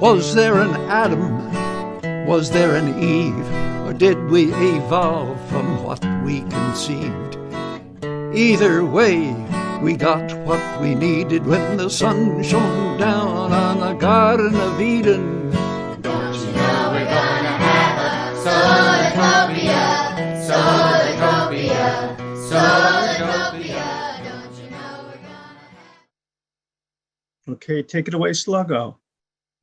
Was there an Adam? Was there an Eve? Or did we evolve from what we conceived? Either way, we got what we needed when the sun shone down on the Garden of Eden. Don't you know we're gonna have a Solartopia, Solartopia, Solartopia. Don't you know we're gonna have... Okay, take it away, Sluggo.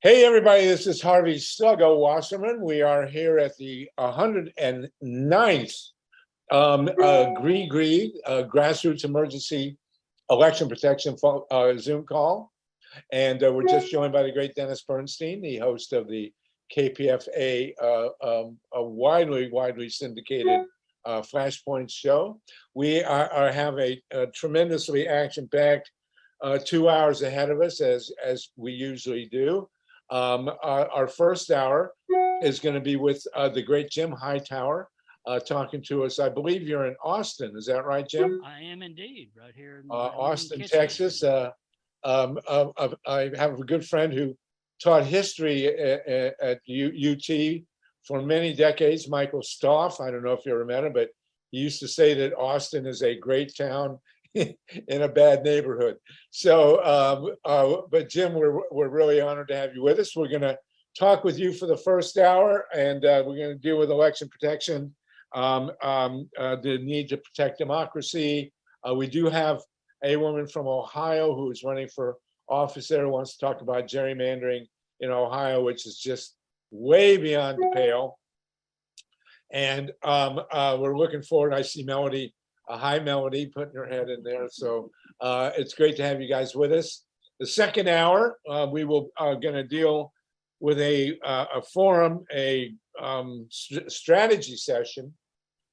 Hey everybody, this is Harvey Sluggo Wasserman. We are here at the 109th GREE-GREE, Grassroots Emergency Election Protection Zoom call. And we're just joined by the great Dennis Bernstein, the host of the KPFA, a widely syndicated Flashpoint show. We have a tremendously action-packed 2 hours ahead of us, as we usually do. Our first hour is going to be with the great JIM HIGHTOWER talking to us. I believe you're in Austin. Is that right, Jim? I am indeed, right here in Austin, Texas. I have a good friend who taught history at UT for many decades, Michael Stoff. I don't know if you ever met him, but he used to say that Austin is a great town in a bad neighborhood. So, but Jim, we're really honored to have you with us. We're going to talk with you for the first hour, and we're going to deal with election protection, the need to protect democracy. We do have a woman from Ohio who is running for office there, who wants to talk about gerrymandering in Ohio, which is just way beyond the pale. And we're looking forward. I see Melody. Hi, Melody, putting her head in there. So it's great to have you guys with us. The second hour, we will going to deal with a forum, a strategy session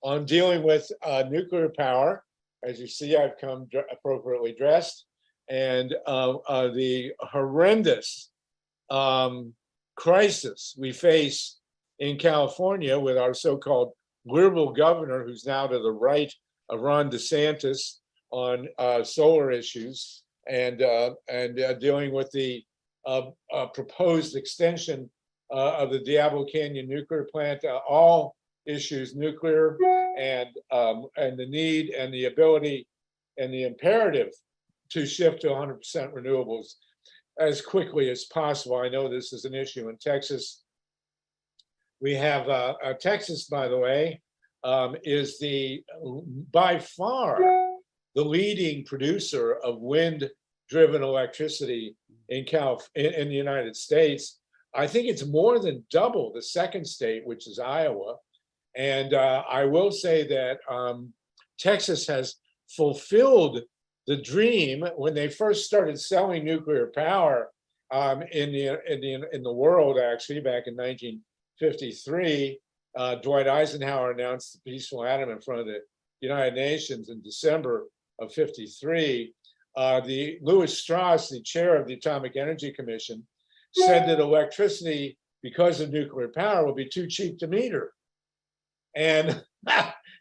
on dealing with nuclear power. As you see, I've come appropriately dressed, and the horrendous crisis we face in California with our so-called liberal governor, who's now to the right of Ron DeSantis on solar issues, and dealing with the proposed extension of the Diablo Canyon nuclear plant, all issues nuclear, and the need and the ability and the imperative to shift to 100% renewables as quickly as possible. I know this is an issue in Texas. We have Texas, by the way, is by far the leading producer of wind-driven electricity in the United States. I think it's more than double the second state, which is Iowa. And I will say that Texas has fulfilled the dream when they first started selling nuclear power in the world, actually, back in 1953. Dwight Eisenhower announced the peaceful atom in front of the United Nations in December of '53. The Lewis Strauss, the chair of the Atomic Energy Commission, said that electricity, because of nuclear power, will be too cheap to meter. And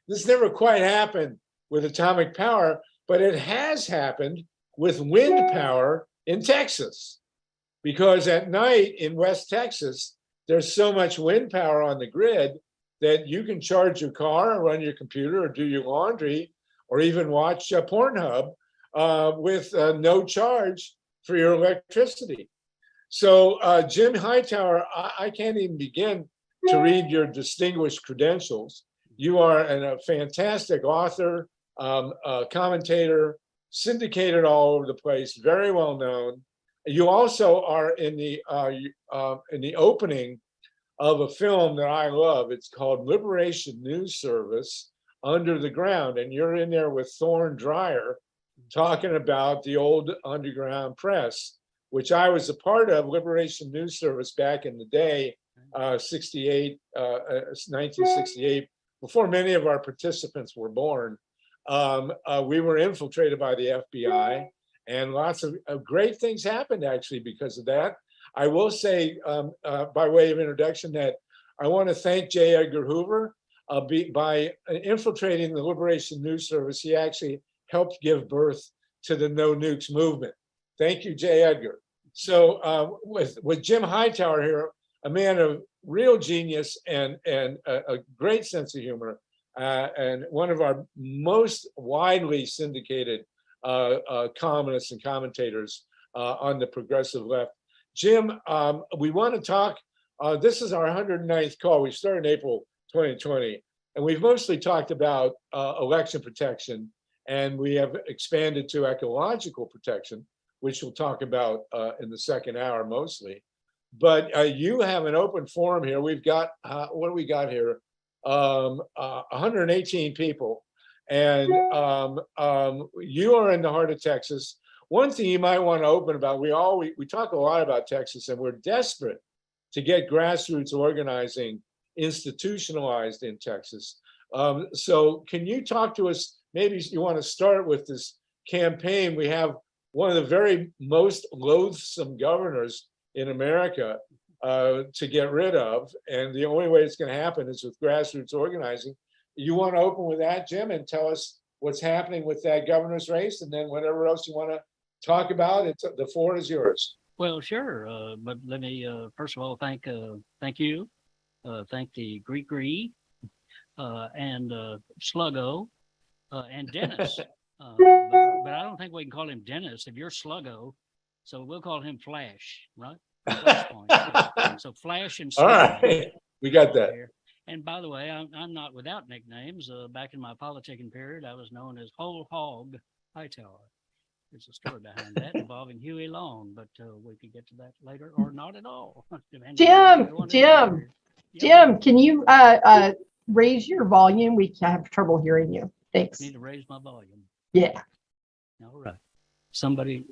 this never quite happened with atomic power, but it has happened with wind power in Texas. Because at night in West Texas, there's so much wind power on the grid that you can charge your car or run your computer or do your laundry or even watch Pornhub with no charge for your electricity. So JIM HIGHTOWER, I can't even begin to read your distinguished credentials. You are a fantastic author, commentator, syndicated all over the place, very well known. You also are in the opening of a film that I love. It's called Liberation News Service, Under the Ground. And you're in there with Thorne Dreyer talking about the old underground press, which I was a part of, Liberation News Service back in the day, 1968, before many of our participants were born. We were infiltrated by the FBI, and lots of great things happened actually because of that. I will say, by way of introduction, that I want to thank J. Edgar Hoover. By infiltrating the Liberation News Service, he actually helped give birth to the No Nukes movement. Thank you, J. Edgar. So with Jim Hightower here, a man of real genius and a great sense of humor, and one of our most widely syndicated columnists and commentators on the progressive left. Jim, we want to talk. This is our 109th call. We started in April 2020, and we've mostly talked about election protection, and we have expanded to ecological protection, which we'll talk about in the second hour mostly. But you have an open forum here. We've got, what do we got here? 118 people. And you are in the heart of Texas. One thing you might want to open about, we talk a lot about Texas, and we're desperate to get grassroots organizing institutionalized in Texas. So can you talk to us, maybe you want to start with this campaign. We have one of the very most loathsome governors in America to get rid of. And the only way it's going to happen is with grassroots organizing. You want to open with that, Jim, and tell us what's happening with that governor's race, and then whatever else you want to talk about, the floor is yours. Well, sure. But let me first of all thank you, thank the GREE-GREE and Sluggo and Dennis. But I don't think we can call him Dennis if you're Sluggo, so we'll call him Flash, right? Flashpoint. So Flash and Sluggo. All right, we got that. And by the way, I'm not without nicknames. Back in my politicking period, I was known as Whole Hog Hightower. There's a story behind that involving Huey Long, but we could get to that later, or not at all. Jim, can you raise your volume? We have trouble hearing you. Thanks. I need to raise my volume. Yeah. All right. Somebody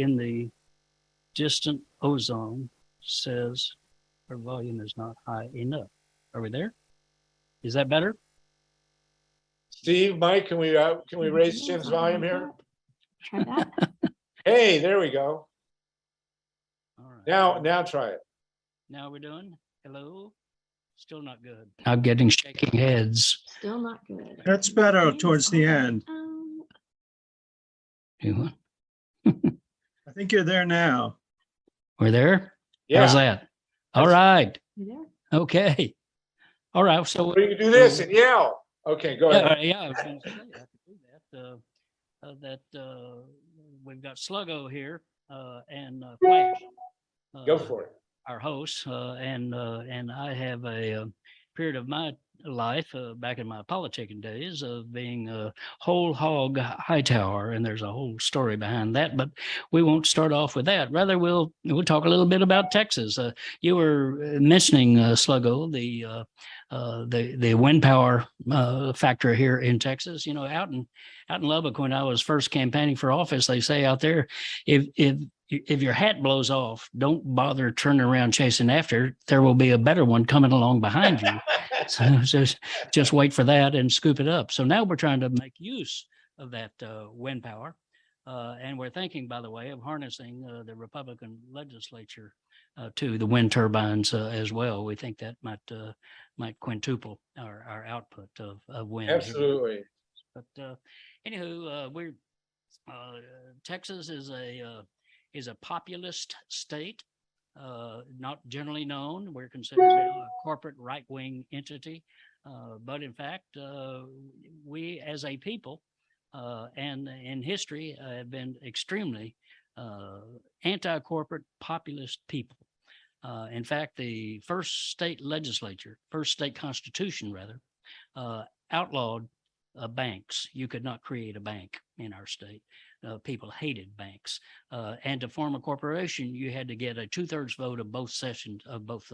in the distant ozone says her volume is not high enough. Are we there? Is that better? Steve, Mike, can we raise Jim's volume here? Try that. Hey, there we go. All right. Now try it. Now we're doing hello. Still not good. I'm getting shaking heads. Still not good. That's better towards the end. You I think you're there now. We're there? Yeah. How's that? All right. You there? Okay. All right. So We can do this and yell. Okay, go ahead. yeah, I was going to say I could do that. We've got Sluggo here and Flash. Go for it. Our hosts, and I have a period of my life back in my politicking days of being a whole hog Hightower, and there's a whole story behind that, but we won't start off with that. Rather, we'll talk a little bit about Texas. You were mentioning Sluggo, the wind power factor here in Texas. You know, out in Lubbock, when I was first campaigning for office, they say out there, if your hat blows off, don't bother turning around chasing after. There will be a better one coming along behind you. So just wait for that and scoop it up. So now we're trying to make use of that wind power. And we're thinking, by the way, of harnessing the Republican legislature to the wind turbines as well. We think that might quintuple our output of wind. Absolutely. But anywho, Texas is a populist state, not generally known. We're considered a corporate right-wing entity, but in fact, we as a people and in history have been extremely anti-corporate populist people. In fact, the first state constitution rather, outlawed banks. You could not create a bank in our state. People hated banks, and to form a corporation, you had to get a 2/3 vote of both sessions of both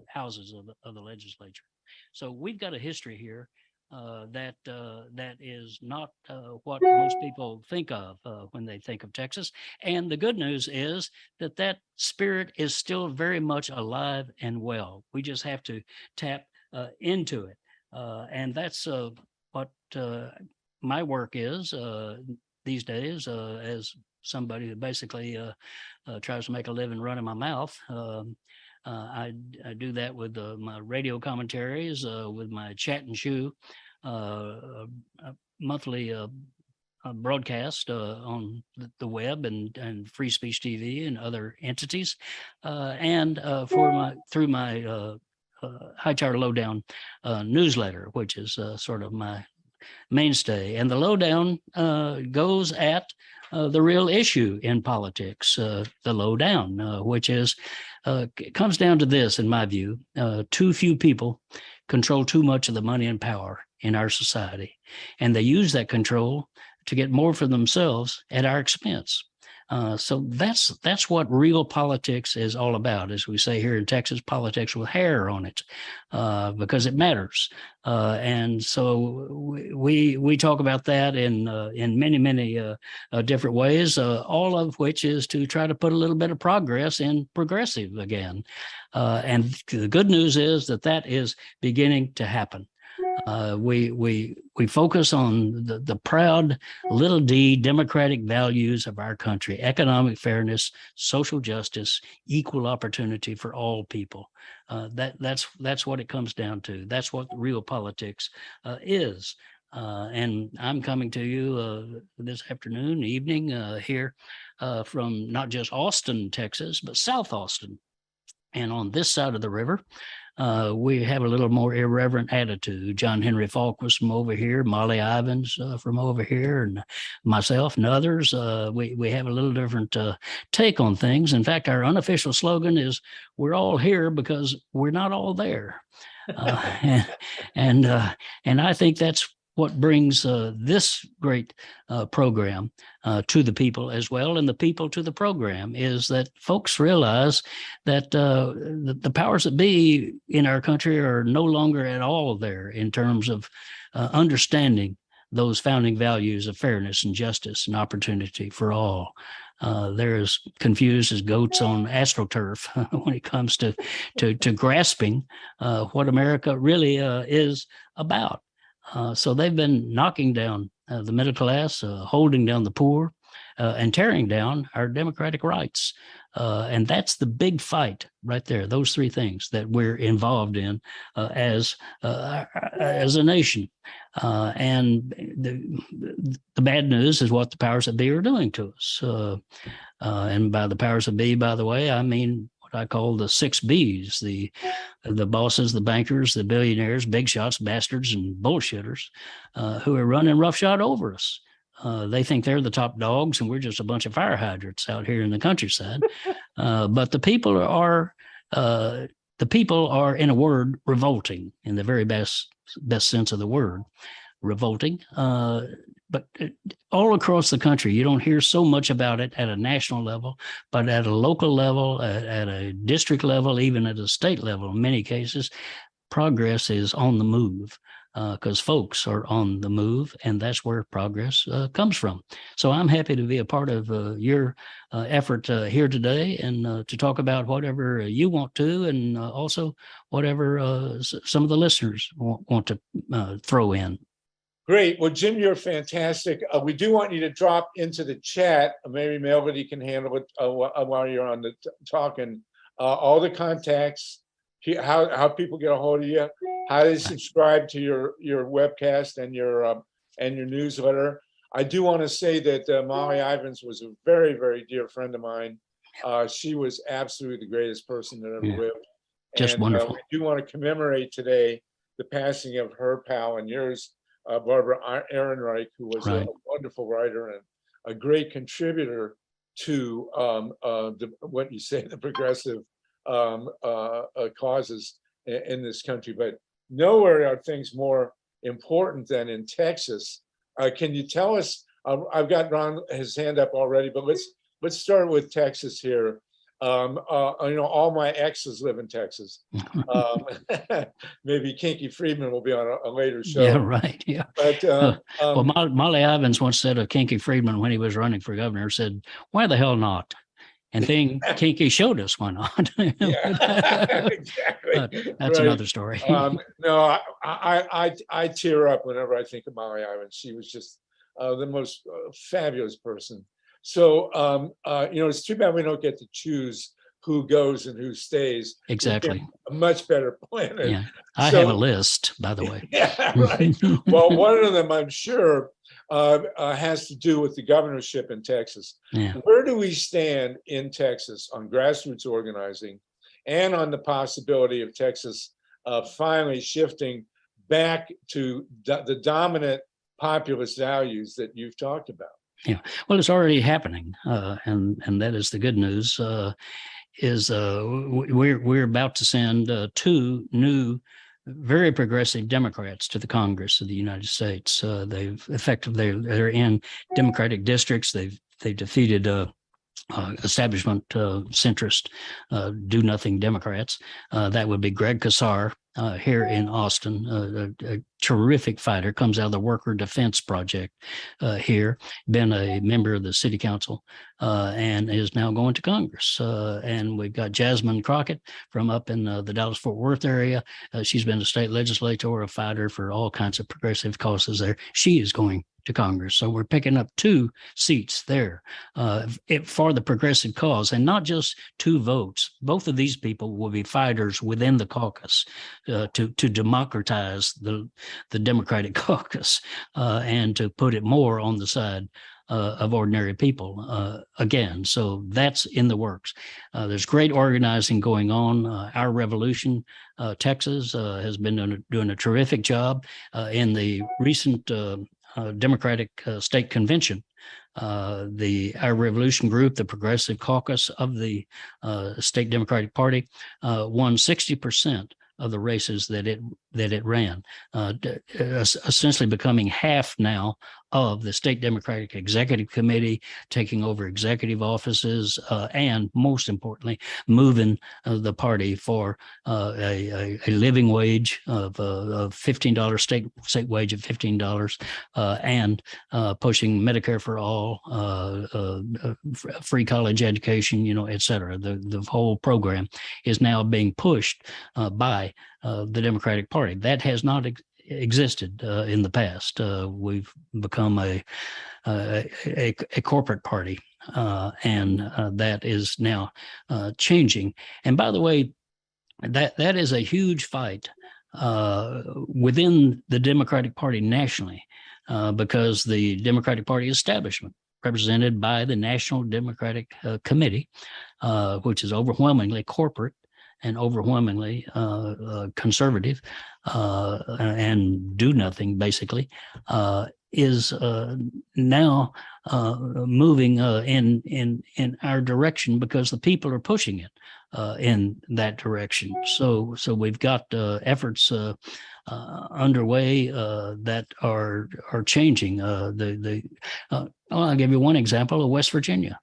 houses of the legislature. So we've got a history here that is not what most people think of when they think of Texas. And the good news is that spirit is still very much alive and well. We just have to tap into it, and that's what my work is these days, as somebody who basically tries to make a living running my mouth. I do that with my radio commentaries, with my chat and chew, monthly broadcast on the web and Free Speech TV and other entities, and through my Hightower Lowdown newsletter, which is sort of my mainstay. And the Lowdown goes at the real issue in politics, the lowdown, which is it comes down to this, in my view: too few people control too much of the money and power in our society, and they use that control to get more for themselves at our expense. So that's what real politics is all about. As we say here in Texas, politics with hair on it, because it matters. And so we talk about that in many different ways, all of which is to try to put a little bit of progress in progressive again. And the good news is that is beginning to happen. We focus on the proud little d democratic values of our country: economic fairness, social justice, equal opportunity for all people. That's what it comes down to. That's what real politics is. And I'm coming to you this afternoon, evening here from not just Austin, Texas, but South Austin. And on this side of the river, we have a little more irreverent attitude. John Henry Falk was from over here, Molly Ivins from over here, and myself and others. We have a little different take on things. In fact, our unofficial slogan is "We're all here because we're not all there," and I think that's what brings this great program to the people as well, and the people to the program, is that folks realize that the powers that be in our country are no longer at all there in terms of understanding those founding values of fairness and justice and opportunity for all. They're as confused as goats on AstroTurf when it comes to grasping what America really is about. So they've been knocking down the middle class, holding down the poor, and tearing down our democratic rights. And that's the big fight right there. Those three things that we're involved in as a nation. And the bad news is what the powers that be are doing to us. And by the powers that be, by the way, I mean I call the 6 Bs, the bosses, the bankers, the billionaires, big shots, bastards, and bullshitters who are running roughshod over us. They think they're the top dogs, and we're just a bunch of fire hydrants out here in the countryside. But the people are, in a word, revolting in the very best sense of the word, revolting. But all across the country, you don't hear so much about it at a national level, but at a local level, at a district level, even at a state level, in many cases, progress is on the move because folks are on the move, and that's where progress comes from. So I'm happy to be a part of your effort here today and to talk about whatever you want to, and also whatever some of the listeners want to throw in. Great. Well, Jim, you're fantastic. We do want you to drop into the chat. Maybe Melody can handle it while you're on the talking. All the contacts, how people get a hold of you, how they subscribe to your webcast and your newsletter. I do want to say that Molly Ivins was a very, very dear friend of mine. She was absolutely the greatest person that ever lived. Just wonderful. We do want to commemorate today the passing of her pal and yours, Barbara Ehrenreich, who was a wonderful writer and a great contributor to what you say, the progressive causes in this country. But nowhere are things more important than in Texas. Can you tell us? I've got Ron his hand up already, but let's start with Texas here. All my exes live in Texas. Maybe Kinky Friedman will be on a later show. Yeah, right. Yeah. But well, Molly Ivins once said of Kinky Friedman when he was running for governor, said, "Why the hell not?" And then Kinky showed us why not. Yeah, exactly. That's another story. No, I tear up whenever I think of Molly Ivins. She was just the most fabulous person. So, it's too bad we don't get to choose who goes and who stays. Exactly. A much better planet. Yeah. I So- have a list, by the way. Yeah, right. Well, one of them, I'm sure, has to do with the governorship in Texas. Yeah. Where do we stand in Texas on grassroots organizing and on the possibility of Texas finally shifting back to the dominant populist values that you've talked about? Yeah, well, it's already happening, and that is the good news. We're about to send two new, very progressive Democrats to the Congress of the United States. They're in Democratic districts. They've defeated establishment centrist do nothing Democrats. That would be Greg Casar here in Austin, a terrific fighter, comes out of the Worker Defense Project here, been a member of the city council and is now going to Congress. And we've got Jasmine Crockett from up in the Dallas-Fort Worth area. She's been a state legislator, a fighter for all kinds of progressive causes there. She is going to Congress. So we're picking up 2 seats there for the progressive cause, and not just 2 votes. Both of these people will be fighters within the caucus to democratize the Democratic caucus and to put it more on the side of ordinary people again. So that's in the works. There's great organizing going on. Our Revolution, Texas, has been doing a terrific job in the recent Democratic State Convention. Our Revolution group, the Progressive Caucus of the State Democratic Party, won 60% of the races that it ran, essentially becoming half now of the State Democratic Executive Committee, taking over executive offices, and most importantly, moving the party for a living wage of $15, state wage of $15, and pushing Medicare for all, free college education, et cetera. The whole program is now being pushed by the Democratic Party. That has not existed in the past. We've become a corporate party, and that is now changing. And by the way, that is a huge fight within the Democratic Party nationally, because the Democratic Party establishment, represented by the National Democratic Committee, which is overwhelmingly corporate and overwhelmingly conservative and do nothing, basically, is now moving in our direction because the people are pushing it in that direction. So we've got efforts underway that are changing. I'll give you one example of West Virginia,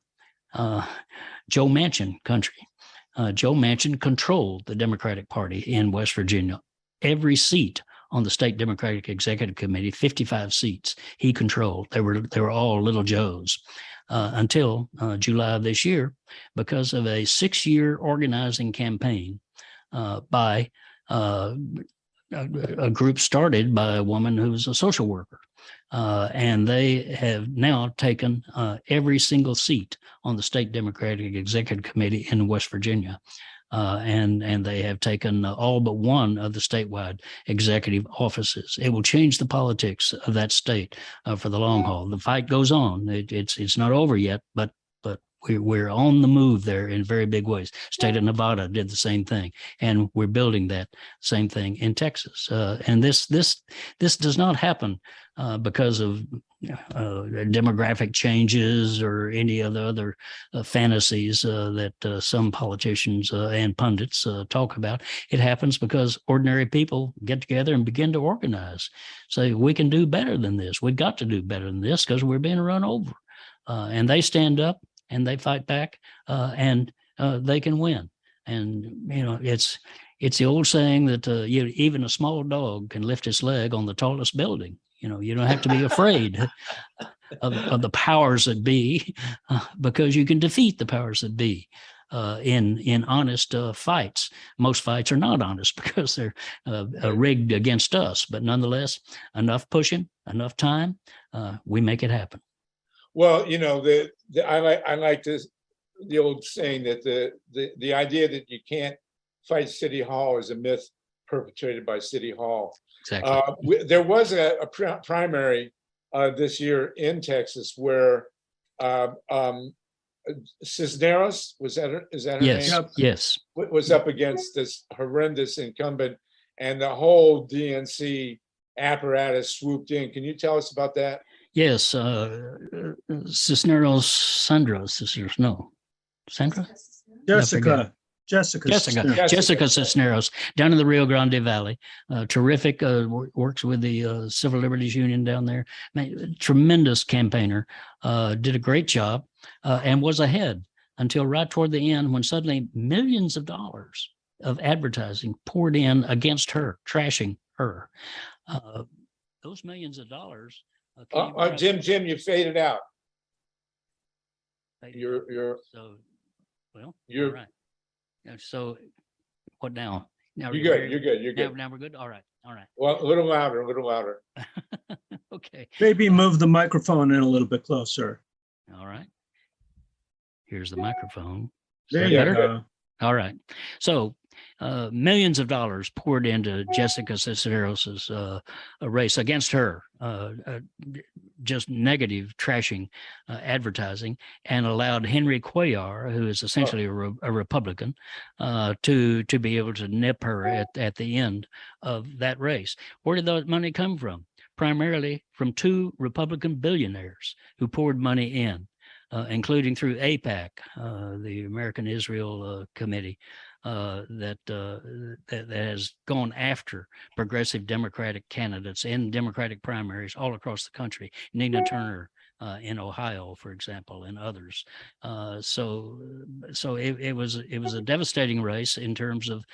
Joe Manchin country. Joe Manchin controlled the Democratic Party in West Virginia. Every seat on the State Democratic Executive Committee, 55 seats, he controlled. They were all little Joes until July of this year, because of a 6-year organizing campaign by a group started by a woman who was a social worker. And they have now taken every single seat on the State Democratic Executive Committee in West Virginia. And they have taken all but one of the statewide executive offices. It will change the politics of that state for the long haul. The fight goes on. It's not over yet, but we're on the move there in very big ways. State of Nevada did the same thing, and we're building that same thing in Texas. And this does not happen because of demographic changes or any of the other fantasies that some politicians and pundits talk about. It happens because ordinary people get together and begin to organize. Say, we can do better than this. We've got to do better than this because we're being run over. And they stand up and they fight back, and they can win. And it's the old saying that even a small dog can lift its leg on the tallest building. You don't have to be afraid of the powers that be, because you can defeat the powers that be in honest fights. Most fights are not honest because they're rigged against us. But nonetheless, enough pushing, enough time, we make it happen. Well, I like to the old saying that the idea that you can't fight City Hall is a myth perpetrated by City Hall. Exactly. There was a primary this year in Texas where Cisneros, is that her Yes. name? Yep. Yes. Was up against this horrendous incumbent, and the whole DNC apparatus swooped in. Can you tell us about that? Yes. Cisneros, Sandra, Cisneros. No, Sandra. Jessica. Jessica Cisneros. Jessica Cisneros down in the Rio Grande Valley. Terrific. Works with the Civil Liberties Union down there. Tremendous campaigner. Did a great job and was ahead until right toward the end when suddenly millions of dollars of advertising poured in against her, trashing her. Those millions of dollars. Jim, you faded out. You're so well. you're All right. So what now? Now you're good. You're good. You're good. Now we're good. All right. All right. Well, a little louder. A little louder. Okay. Maybe move the microphone in a little bit closer. All right. Here's the microphone. Is There that you better? go. All right. So millions of dollars poured into Jessica Cisneros's race against her, just negative trashing advertising, and allowed Henry Cuellar, who is essentially a Republican, to be able to nip her at the end of that race. Where did that money come from? Primarily from two Republican billionaires who poured money in. Including through AIPAC, the American Israel Committee, that has gone after progressive Democratic candidates in Democratic primaries all across the country. Nina Turner in Ohio, for example, and others. So it was a devastating race in terms of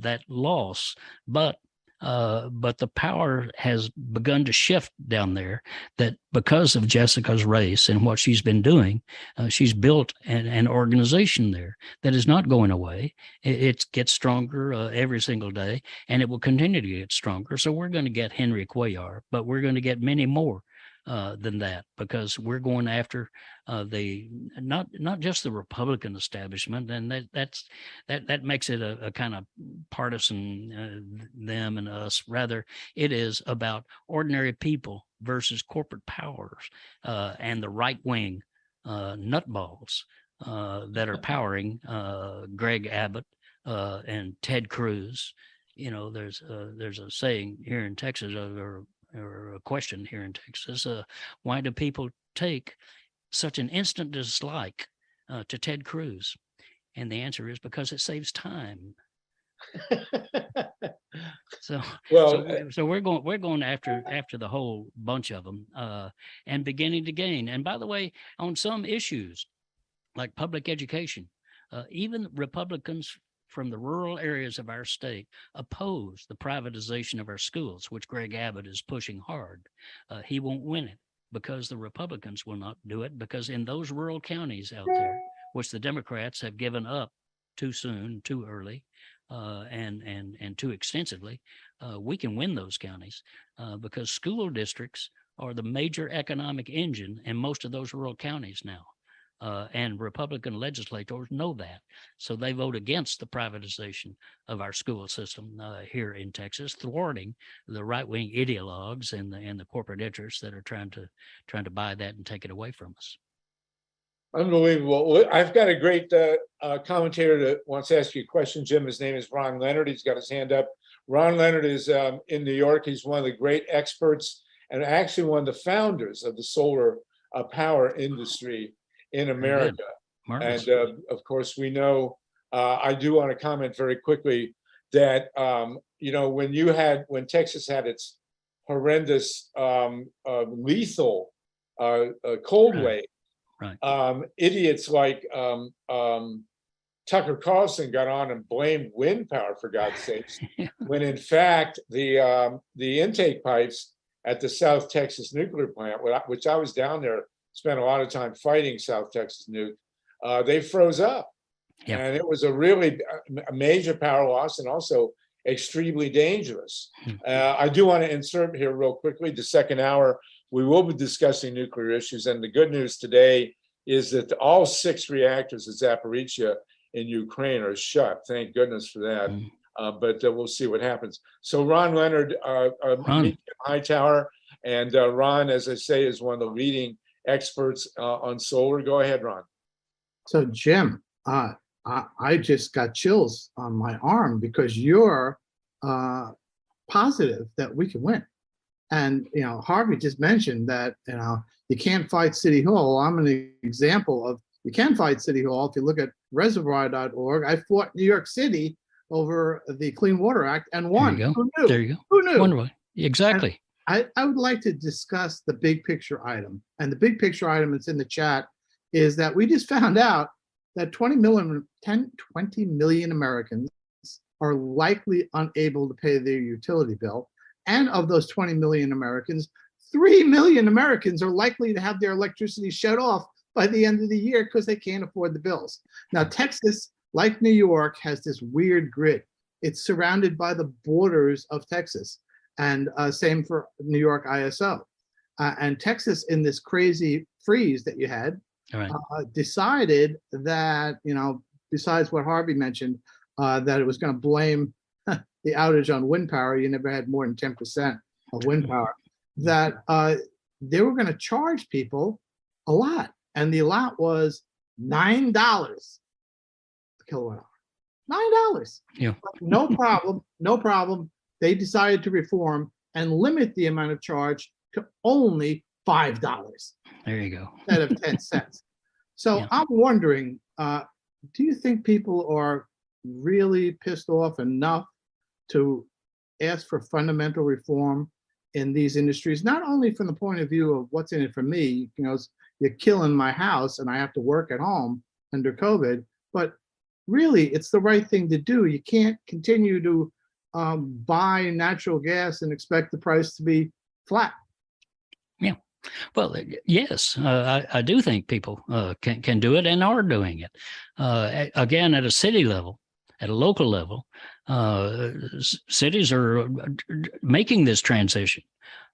that loss, but the power has begun to shift down there, that because of Jessica's race and what she's been doing, she's built an organization there that is not going away. It gets stronger every single day, and it will continue to get stronger. So we're going to get Henry Cuellar, but we're going to get many more than that, because we're going after the not just the Republican establishment, and that makes it a kind of partisan them and us. Rather, it is about ordinary people versus corporate powers and the right wing nutballs that are powering Greg Abbott and Ted Cruz. You know, there's a saying here in Texas, or a question here in Texas, why do people take such an instant dislike to Ted Cruz? And the answer is because it saves time. So we're going after the whole bunch of them and beginning to gain. And by the way, on some issues like public education, even Republicans from the rural areas of our state oppose the privatization of our schools, which Greg Abbott is pushing hard. He won't win it because the Republicans will not do it, because in those rural counties out there, which the Democrats have given up too soon, too early, and too extensively, we can win those counties because school districts are the major economic engine in most of those rural counties now. And Republican legislators know that. So they vote against the privatization of our school system here in Texas, thwarting the right-wing ideologues and the corporate interests that are trying to buy that and take it away from us. Unbelievable. I've got a great commentator that wants to ask you a question, Jim. His name is Ron Leonard. He's got his hand up. Ron Leonard is in New York. He's one of the great experts and actually one of the founders of the solar power industry in America. And of course, we know, I do want to comment very quickly that, when Texas had its horrendous, lethal cold wave, idiots like Tucker Carlson got on and blamed wind power, for God's sakes, when in fact the intake pipes at the South Texas nuclear plant, which I was down there, spent a lot of time fighting South Texas nuke, they froze up. Yeah. And it was a really major power loss and also extremely dangerous. I do want to insert here real quickly, the second hour, we will be discussing nuclear issues. And the good news today is that all 6 reactors at Zaporizhia in Ukraine are shut. Thank goodness for that. But we'll see what happens. So Ron Leonard, meet Jim Hightower, and Ron, as I say, is one of the leading experts on solar. Go ahead, Ron. So Jim, I just got chills on my arm because you're positive that we can win. And, you know, Harvey just mentioned that, you know, you can't fight City Hall. I'm an example of you can fight City Hall. If you look at reservoir.org, I fought New York City over the Clean Water Act and won. There you go. Who knew? There you go. Who knew? Wonderful. Exactly. And I would like to discuss the big picture item. And the big picture item that's in the chat is that we just found out that 20 million Americans are likely unable to pay their utility bill. And of those 20 million Americans, 3 million Americans are likely to have their electricity shut off by the end of the year because they can't afford the bills. Now, Texas, like New York, has this weird grid. It's surrounded by the borders of Texas, and same for New York ISO. And Texas, in this crazy freeze that you had, decided that, you know, besides what Harvey mentioned, that it was going to blame the outage on wind power. You never had more than 10% of wind power. That they were going to charge people a lot, and the lot was $9 a kilowatt hour. $9. Yeah. No problem. No problem. They decided to reform and limit the amount of charge to only $5. There you go. Instead of 10 cents. So Yeah. I'm wondering, do you think people are really pissed off enough to ask for fundamental reform in these industries, not only from the point of view of what's in it for me, you know, you're killing my house and I have to work at home under COVID, but really it's the right thing to do. You can't continue to buy natural gas and expect the price to be flat. Yeah. Well, yes, I do think people can do it and are doing it. Again, at a city level, at a local level, cities are making this transition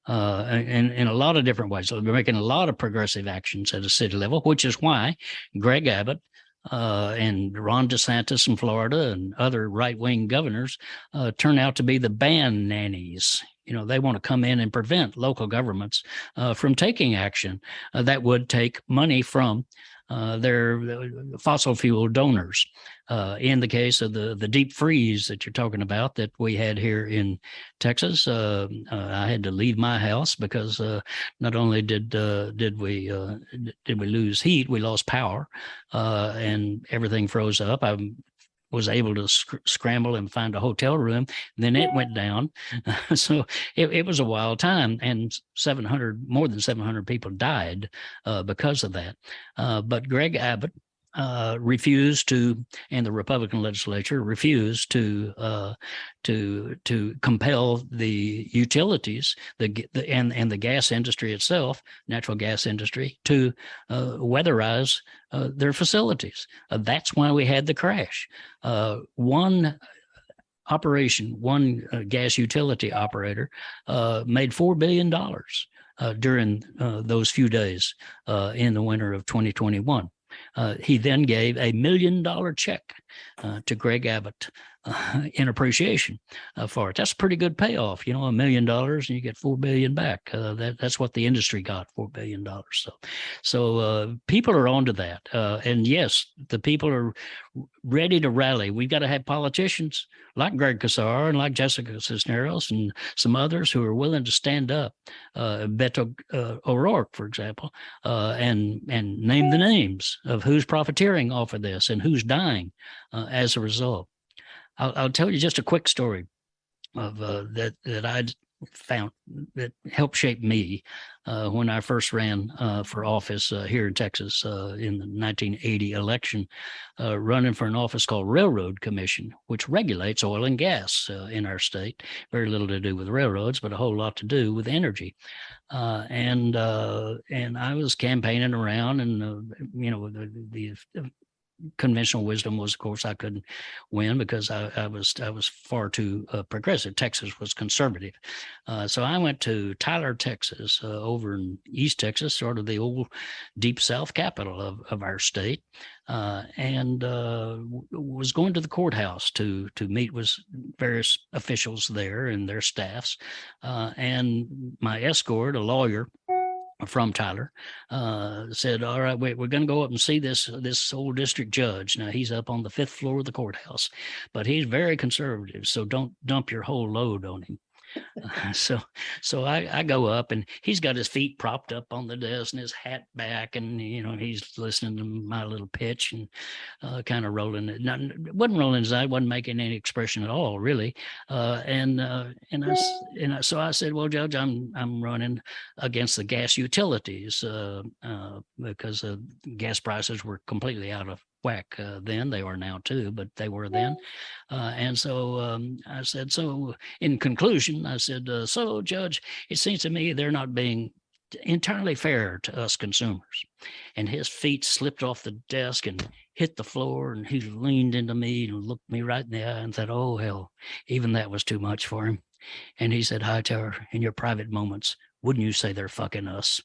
in a lot of different ways. So they're making a lot of progressive actions at a city level, which is why Greg Abbott and Ron DeSantis in Florida and other right-wing governors turn out to be the ban nannies. You know, they want to come in and prevent local governments from taking action that would take money from their fossil fuel donors. In the case of the deep freeze that you're talking about that we had here in Texas, I had to leave my house because not only did we lose heat, we lost power, and everything froze up. I was able to scramble and find a hotel room. Then it went down. So it was a wild time, and more than 700 people died because of that. But Greg Abbott refused to, and the Republican legislature refused to compel the utilities, and the gas industry itself, natural gas industry, to weatherize their facilities. That's why we had the crash. One gas utility operator made $4 billion during those few days in the winter of 2021. He then gave $1 million check to Greg Abbott in appreciation for it. That's a pretty good payoff, you know, $1 million and you get $4 billion back. That's what the industry got, $4 billion. So people are onto that, and yes, the people are ready to rally. We've got to have politicians like Greg Casar and like Jessica Cisneros and some others who are willing to stand up. Beto O'Rourke, for example, and name the names of who's profiteering off of this and who's dying as a result. I'll tell you just a quick story of that I found that helped shape me when I first ran for office here in Texas in the 1980 election, running for an office called Railroad Commission, which regulates oil and gas in our state. Very little to do with railroads, but a whole lot to do with energy. And I was campaigning around, and you know, conventional wisdom was, of course, I couldn't win because I was far too progressive. Texas was conservative. So I went to Tyler, Texas, over in East Texas, sort of the old deep South capital of our state, and was going to the courthouse to meet with various officials there and their staffs. And my escort, a lawyer from Tyler, said, all right, we're going to go up and see this old district judge. Now, he's up on the 5th floor of the courthouse, but he's very conservative, so don't dump your whole load on him. So I go up, and he's got his feet propped up on the desk and his hat back, and he's listening to my little pitch and kind of rolling it. Wasn't rolling his eye, wasn't making any expression at all, really. So I said, well, Judge, I'm running against the gas utilities because gas prices were completely out of whack then. They are now too, but they were then. And so I said, so in conclusion, I said, so Judge, it seems to me they're not being entirely fair to us consumers. And his feet slipped off the desk and hit the floor, and he leaned into me and looked me right in the eye and said, oh, hell, even that was too much for him. And he said, Hightower, in your private moments, wouldn't you say they're fucking us?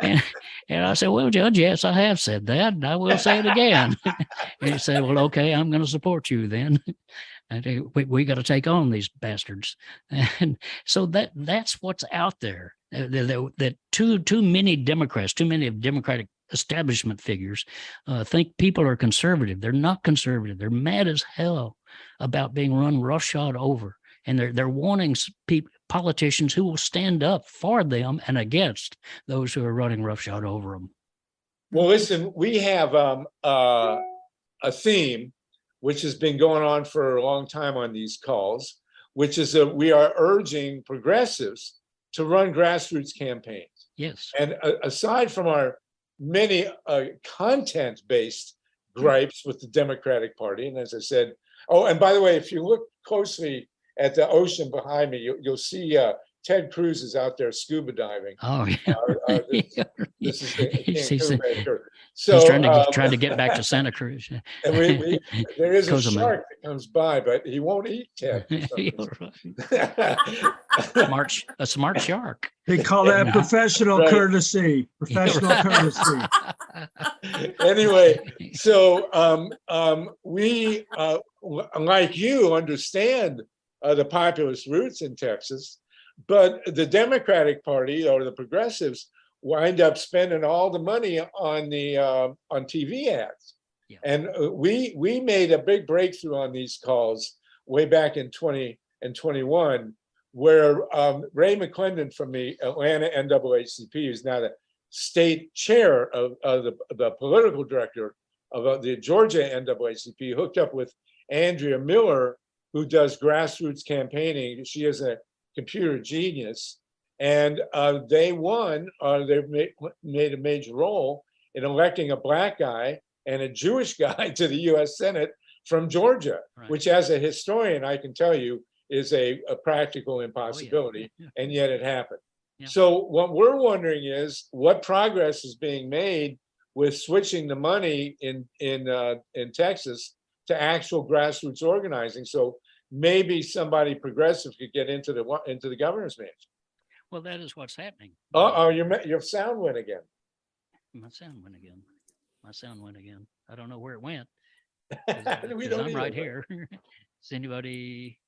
and I said, well, Judge, yes, I have said that, and I will say it again. And he said, well, okay, I'm going to support you then. And we got to take on these bastards. And so that's what's out there. That too many Democrats, too many of Democratic establishment figures think people are conservative. They're not conservative. They're mad as hell about being run roughshod over. And they're wanting politicians who will stand up for them and against those who are running roughshod over them. Well, listen, we have a theme which has been going on for a long time on these calls, which is that we are urging progressives to run grassroots campaigns. Yes. And aside from our many content-based gripes with the Democratic Party, and as I said, oh, and by the way, if you look closely at the ocean behind me, you'll see Ted Cruz is out there scuba diving. Oh, yeah. This is the he's so trying to get back to Santa Cruz. And there is a shark that comes by, but he won't eat Ted. A smart shark. They call that professional Right. courtesy. Professional courtesy. Anyway, so we, like you, understand the populist roots in Texas, but the Democratic Party or the progressives wind up spending all the money on the on TV ads. Yeah. And we made a big breakthrough on these calls way back in 2021, where Ray McClendon from the Atlanta NAACP, who's now the state chair of the political director of the Georgia NAACP, hooked up with Andrea Miller, who does grassroots campaigning. She is a computer genius, and they won. They've made a major role in electing a black guy and a Jewish guy to the U.S. Senate from Georgia, right. Which, as a historian, I can tell you is a practical impossibility, and yet it happened. Yeah. So what we're wondering is what progress is being made with switching the money in Texas to actual grassroots organizing. So maybe somebody progressive could get into the governor's mansion. Well, that is what's happening. Oh, your sound went again. My sound went again. I don't know where it went. We don't I'm right here. Is anybody?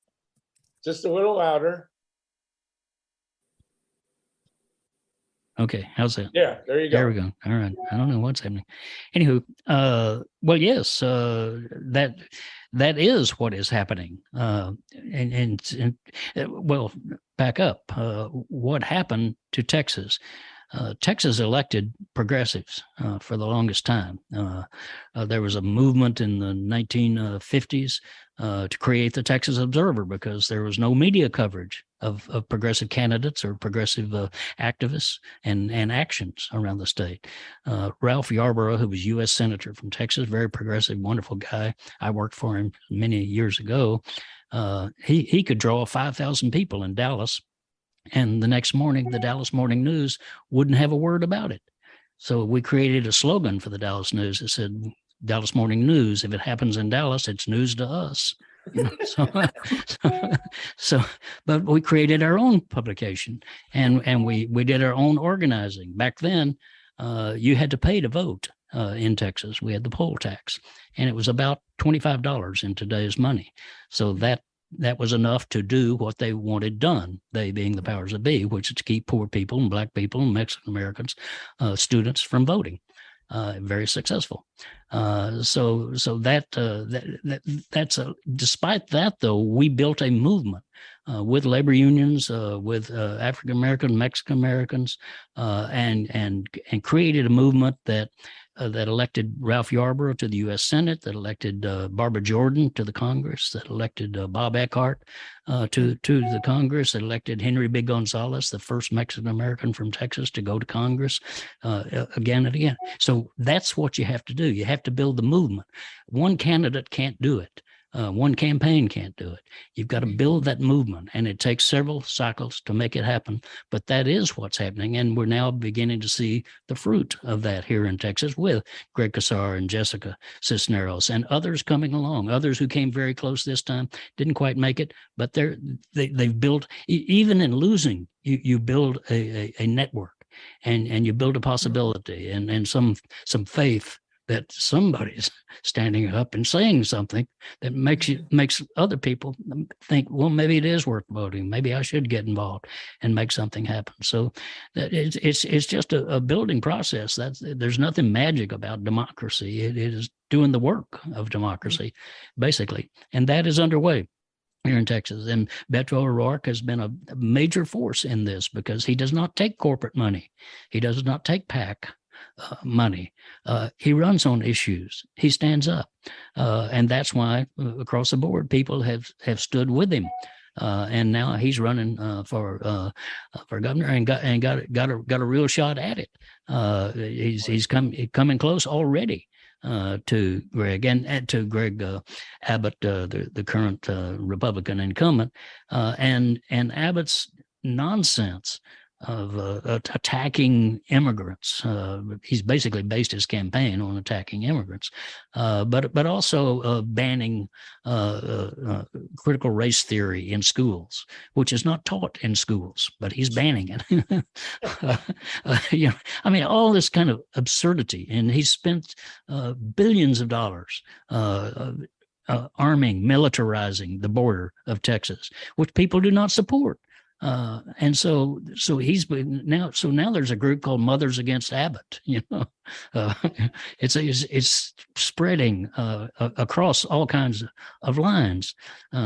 Just a little louder. Okay, how's that? Yeah, there you go. There we go. All right. I don't know what's happening. Anywho, well, yes, that is what is happening. And well, back up. What happened to Texas? Texas elected progressives for the longest time. There was a movement in the 1950s to create the Texas Observer because there was no media coverage of progressive candidates or progressive activists and actions around the state. Ralph Yarborough, who was U.S. Senator from Texas, very progressive, wonderful guy. I worked for him many years ago. He could draw 5,000 people in Dallas. And the next morning, the Dallas Morning News wouldn't have a word about it. So we created a slogan for the Dallas News. It said, Dallas Morning News. If it happens in Dallas, it's news to us. You know, but we created our own publication, and we did our own organizing. Back then, you had to pay to vote in Texas. We had the poll tax, and it was about $25 in today's money. So that was enough to do what they wanted done, they being the powers that be, which is to keep poor people and Black people and Mexican Americans, students from voting. Very successful. So that's despite that, though, we built a movement with labor unions, with African American, Mexican Americans, and created a movement that elected Ralph Yarborough to the U.S. Senate, that elected Barbara Jordan to the Congress, that elected Bob Eckhart to the Congress, that elected Henry B. Gonzalez, the first Mexican American from Texas to go to Congress again and again. So that's what you have to do. You have to build the movement. One candidate can't do it. One campaign can't do it. You've got to build that movement, and it takes several cycles to make it happen. But that is what's happening, and we're now beginning to see the fruit of that here in Texas with Greg Casar and Jessica Cisneros and others coming along. Others who came very close this time didn't quite make it, but they've built. Even in losing, you build a network, and you build a possibility and some faith that somebody's standing up and saying something that makes other people think, well, maybe it is worth voting. Maybe I should get involved and make something happen. So that it's just a building process. There's nothing magic about democracy. It is doing the work of democracy, basically, and that is underway here in Texas. And Beto O'Rourke has been a major force in this because he does not take corporate money. He does not take PAC money. He runs on issues. He stands up, and that's why across the board people have stood with him. And now he's running for governor and got a real shot at it. He's coming close already to Greg and to Greg Abbott, the current Republican incumbent, and Abbott's nonsense of attacking immigrants. He's basically based his campaign on attacking immigrants, but also banning critical race theory in schools, which is not taught in schools, but he's banning it. I mean, all this kind of absurdity, and he's spent billions of dollars arming, militarizing the border of Texas, which people do not support. And so now there's a group called Mothers Against Abbott. It's spreading across all kinds of lines.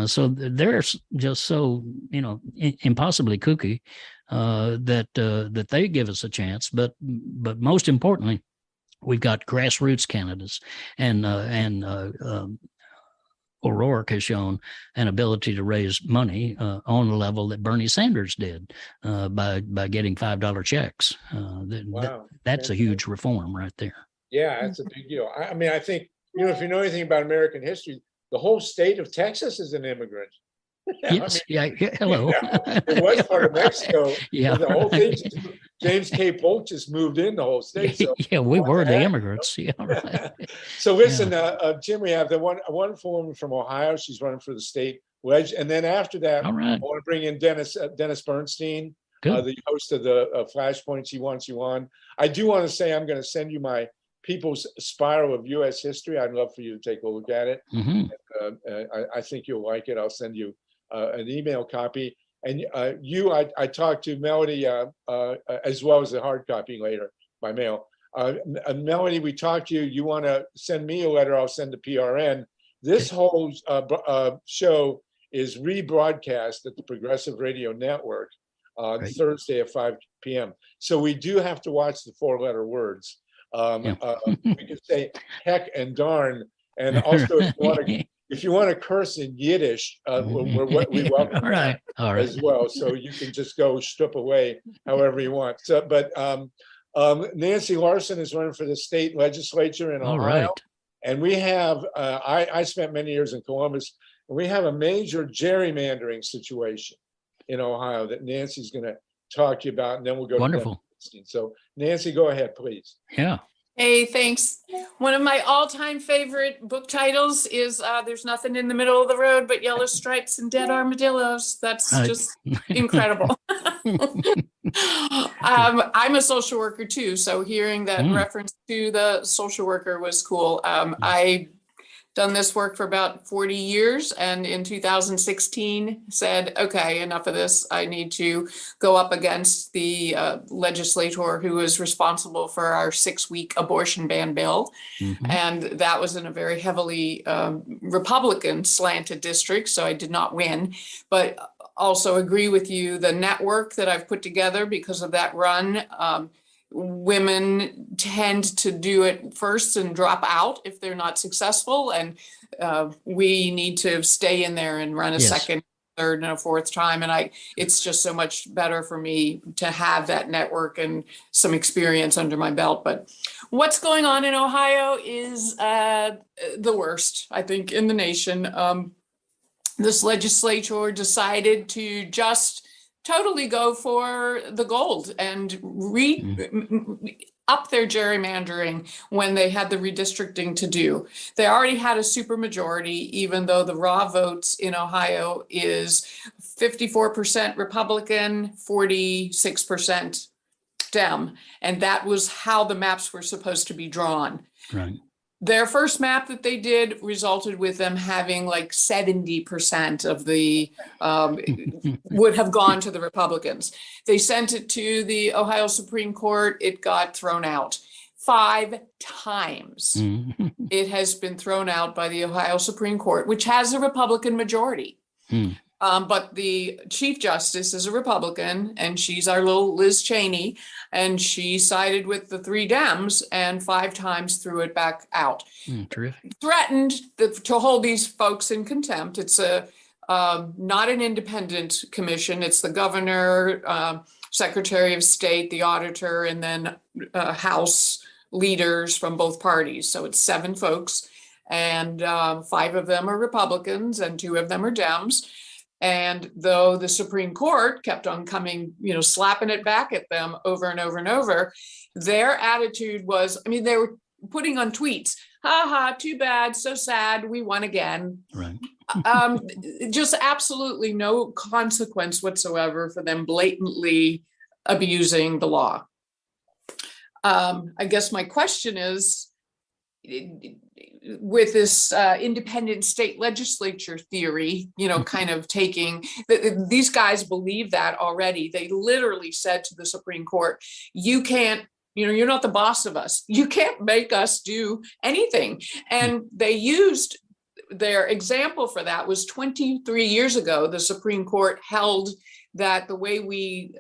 So they're just so impossibly kooky that they give us a chance. But most importantly, we've got grassroots candidates, and O'Rourke has shown an ability to raise money on the level that Bernie Sanders did by getting $5 checks. That's a huge reform right there. Yeah, that's a big deal. I mean, I think, if you know anything about American history, the whole state of Texas is an immigrant. Yes. Hello. It was part of Mexico. Yeah. The whole thing, James K. Polk just moved in the whole state. So yeah, we were the immigrants. Yeah, right. So listen, Jim, we have a wonderful woman from Ohio. She's running for the state wedge. And then after that, All right. I want to bring in Dennis Bernstein, the host of the Flashpoints. He wants you on. I do want to say I'm going to send you my People's Spiral of U.S. History. I'd love for you to take a look at it. Mm-hmm. I think you'll like it. I'll send you an email copy. And I talked to Melody as well as the hard copy later by mail. Melody, we talked to you. You want to send me a letter, I'll send to PRN. This whole show is rebroadcast at the Progressive Radio Network on Thursday at 5 p.m. So we do have to watch the 4-letter words. We can say heck and darn. And also, if you want to curse in Yiddish, we welcome that as well. So you can just go strip away however you want. So, but Nancy Larson is running for the state legislature in Ohio. And we have, I spent many years in Columbus, and we have a major gerrymandering situation in Ohio that Nancy's going to talk to you about. And then we'll go Wonderful. to interesting. So Nancy, go ahead, please. Yeah. Hey, thanks. One of my all-time favorite book titles is There's Nothing in the Middle of the Road But Yellow Stripes and Dead Armadillos. That's Right. just incredible. I'm a social worker too, so hearing that reference to the social worker was cool. I done this work for about 40 years, and in 2016 said, okay, enough of this. I need to go up against the legislator who was responsible for our 6-week abortion ban bill. And that was in a very heavily Republican slanted district, so I did not win, but also agree with you, the network that I've put together because of that run, women tend to do it first and drop out if they're not successful. And we need to stay in there and run a second, third, and a fourth time. And it's just so much better for me to have that network and some experience under my belt. But what's going on in Ohio is the worst, I think, in the nation. This legislature decided to just totally go for the gold and up their gerrymandering when they had the redistricting to do. They already had a supermajority, even though the raw votes in Ohio is 54% Republican, 46% Dem. And that was how the maps were supposed to be drawn. Right. Their first map that they did resulted with them having like 70% of the would have gone to the Republicans. They sent it to the Ohio Supreme Court. It got thrown out 5 times. It has been thrown out by the Ohio Supreme Court, which has a Republican majority. But the Chief Justice is a Republican, and she's our little Liz Cheney, and she sided with the 3 Dems and 5 times threw it back out. Terrific. Threatened to hold these folks in contempt. It's not an independent commission. It's the governor, Secretary of State, the auditor, and then House leaders from both parties. So it's 7 folks, and 5 of them are Republicans and 2 of them are Dems. And though the Supreme Court kept on coming, slapping it back at them over and over and over, their attitude was, they were putting on tweets, ha ha, too bad, so sad, we won again. Right. Just absolutely no consequence whatsoever for them blatantly abusing the law. I guess my question is, with this independent state legislature theory, kind of taking, these guys believe that already. They literally said to the Supreme Court, you can't, you're not the boss of us. You can't make us do anything. And they used their example for that was 23 years ago, the Supreme Court held that the way we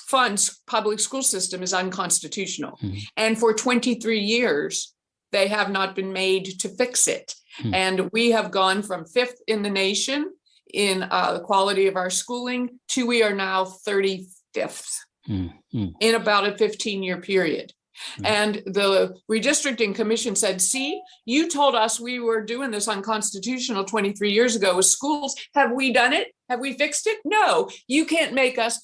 fund public school system is unconstitutional. And for 23 years, they have not been made to fix it. And we have gone from 5th in the nation in the quality of our schooling to we are now 35th in about a 15-year period. And the redistricting commission said, see, you told us we were doing this unconstitutional 23 years ago with schools. Have we done it? Have we fixed it? No, you can't make us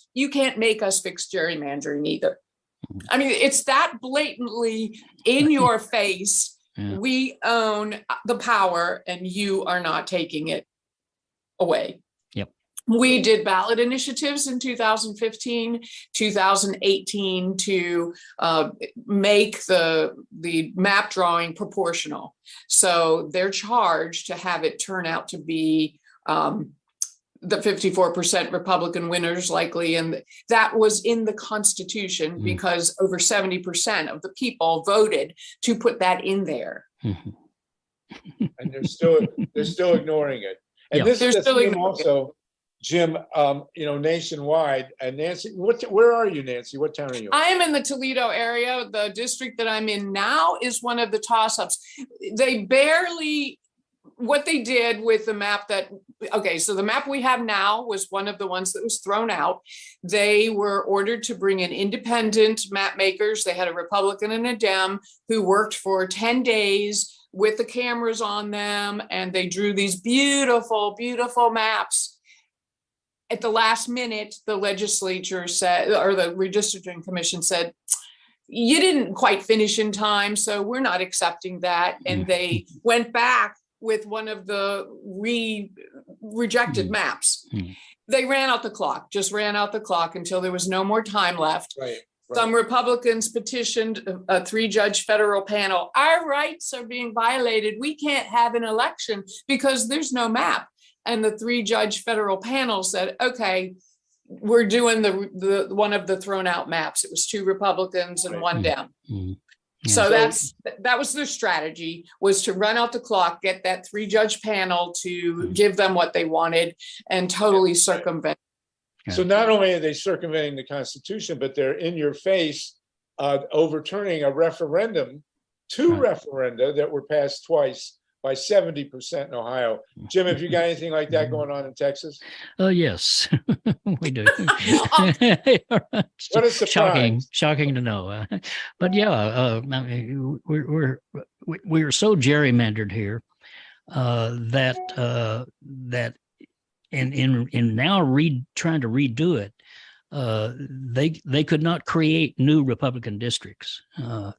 fix gerrymandering either. It's that blatantly in your face. We own the power and you are not taking it away. Yep. We did ballot initiatives in 2015, 2018 to make the map drawing proportional. So they're charged to have it turn out to be the 54% Republican winners likely. And that was in the Constitution because over 70% of the people voted to put that in there. And they're still ignoring it. And this is also, Jim, nationwide. And Nancy, where are you, Nancy? What town are you in? I am in the Toledo area. The district that I'm in now is one of the toss-ups. What they did with the map so the map we have now was one of the ones that was thrown out. They were ordered to bring in independent map makers. They had a Republican and a Dem who worked for 10 days with the cameras on them, and they drew these beautiful, beautiful maps. at the last minute, the legislature said, or the redistricting commission said, you didn't quite finish in time, so we're not accepting that. And they went back with one of the rejected maps. They ran out the clock, just ran out the clock until there was no more time left. Right. Some Republicans petitioned a 3-judge federal panel. Our rights are being violated. We can't have an election because there's no map. And the 3-judge federal panel said, okay, we're doing the one of the thrown out maps. It was 2 Republicans and 1 down. So that was their strategy, was to run out the clock, get that 3-judge panel to give them what they wanted and totally circumvent. So not only are they circumventing the Constitution, but they're in your face, overturning a referendum, 2 referenda that were passed twice by 70% in Ohio. Jim, have you got anything like that going on in Texas? Yes, we do. What a surprise. Shocking to know. But yeah, I mean, we're so gerrymandered here that in now trying to redo it, they could not create new Republican districts.